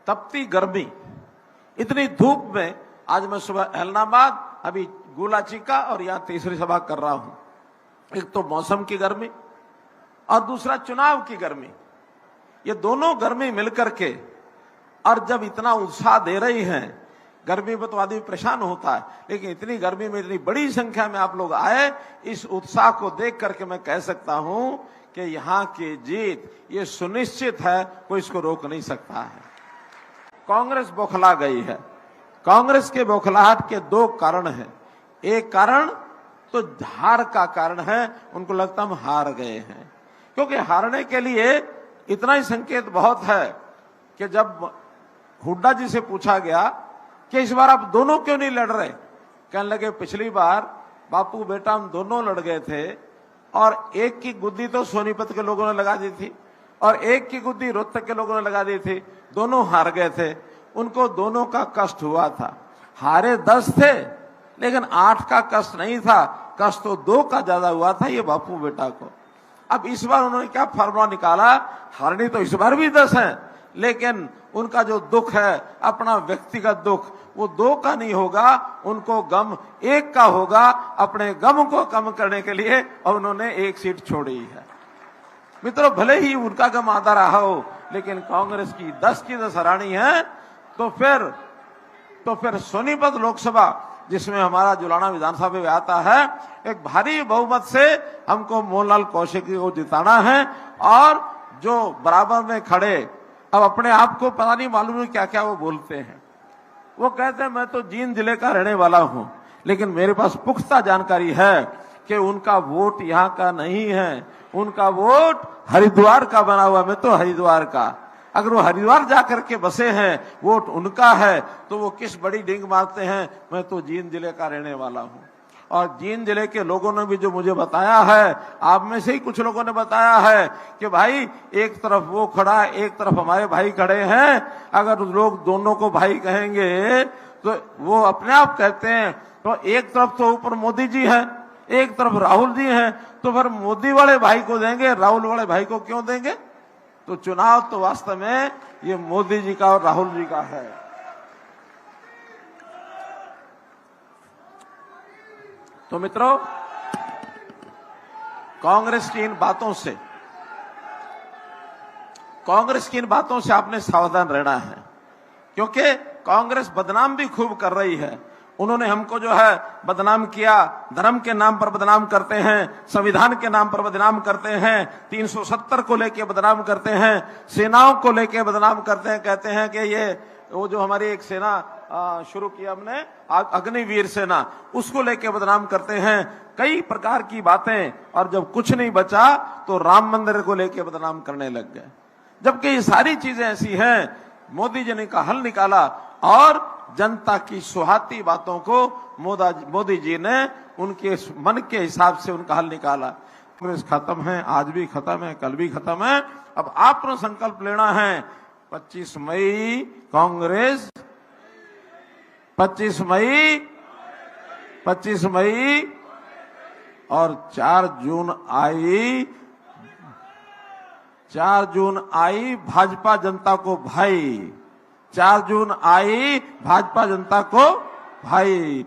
तपती गर्मी, इतनी धूप में आज मैं सुबह ऐलनाबाद, अभी गुलाचिका और यहाँ तीसरी सभा कर रहा हूं। एक तो मौसम की गर्मी और दूसरा चुनाव की गर्मी, ये दोनों गर्मी मिलकर के, और जब इतना उत्साह दे रही हैं, गर्मी में तो आदमी परेशान होता है, लेकिन इतनी गर्मी में इतनी बड़ी संख्या में आप लोग आए, इस उत्साह को देख करके मैं कह सकता हूं कि यहाँ की जीत ये सुनिश्चित है, कोई इसको रोक नहीं सकता है। कांग्रेस बौखला गई है। कांग्रेस के बौखलाहट के दो कारण हैं। एक कारण तो हार का कारण है, उनको लगता हम हार गए हैं, क्योंकि हारने के लिए इतना ही संकेत बहुत है कि जब हुड्डा जी से पूछा गया कि इस बार आप दोनों क्यों नहीं लड़ रहे, कहने लगे पिछली बार बापू बेटा हम दोनों लड़ गए थे और एक की गुद्दी तो सोनीपत के लोगों ने लगा दी थी और एक की गुद्दी रोहतक के लोगों ने लगा दी थी, दोनों हार गए थे, उनको दोनों का कष्ट हुआ था। हारे 10 थे लेकिन 8 का कष्ट नहीं था, कष्ट तो 2 का ज्यादा हुआ था ये बापू बेटा को। अब इस बार उन्होंने क्या फार्मूला निकाला, हारनी तो इस बार भी 10 है, लेकिन उनका जो दुख है अपना व्यक्तिगत दुख, वो 2 का नहीं होगा, उनको गम 1 का होगा, अपने गम को कम करने के लिए, और उन्होंने 1 सीट छोड़ी है। मित्रों, भले ही उनका गम आधा रहा हो, लेकिन कांग्रेस की 10 की 10 हरानी है, तो फिर सोनीपत लोकसभा जिसमें हमारा जुलाना विधानसभा में आता है, एक भारी बहुमत से हमको मोहनलाल कौशिक को जिताना है। और जो बराबर में खड़े, अब अपने आप को पता नहीं मालूम है क्या क्या वो बोलते हैं। वो कहते हैं मैं तो जींद जिले का रहने वाला हूं, लेकिन मेरे पास पुख्ता जानकारी है कि उनका वोट यहाँ का नहीं है, उनका वोट हरिद्वार का बना हुआ। मैं तो हरिद्वार का, अगर वो हरिद्वार जाकर के बसे हैं, वोट उनका है, तो वो किस बड़ी डिंग मारते हैं, मैं तो जींद जिले का रहने वाला हूं। और जींद जिले के लोगों ने भी जो मुझे बताया है, आप में से ही कुछ लोगों ने बताया है कि भाई एक तरफ वो खड़ा है, एक तरफ हमारे भाई खड़े हैं, अगर लोग दोनों को भाई कहेंगे तो वो अपने आप कहते हैं, तो एक तरफ तो ऊपर मोदी जी हैं, एक तरफ राहुल जी हैं, तो फिर मोदी वाले भाई को देंगे, राहुल वाले भाई को क्यों देंगे? तो चुनाव तो वास्तव में ये मोदी जी का और राहुल जी का है। तो मित्रों, कांग्रेस की इन बातों से आपने सावधान रहना है, क्योंकि कांग्रेस बदनाम भी खूब कर रही है। उन्होंने हमको जो है बदनाम किया, धर्म के नाम पर बदनाम करते हैं, संविधान के नाम पर बदनाम करते हैं, 370 को लेके बदनाम करते हैं, सेनाओं को लेके बदनाम करते हैं, कहते हैं कि ये वो जो हमारी एक सेना शुरू की हमने अग्निवीर सेना, उसको लेके बदनाम करते हैं, कई प्रकार की बातें। और जब कुछ नहीं बचा तो राम मंदिर को लेके बदनाम करने लग गए, जबकि ये सारी चीजें ऐसी हैं। मोदी जी ने का हल निकाला और जनता की सुहाती बातों को मोदी जी ने उनके मन के हिसाब से उनका हल निकाला। कांग्रेस खत्म है, आज भी खत्म है, कल भी खत्म है। अब आपने संकल्प लेना है, 25 मई कांग्रेस, 25 मई और 4 जून आई भाजपा जनता को भाई, 4 जून आई भाजपा जनता को भाई।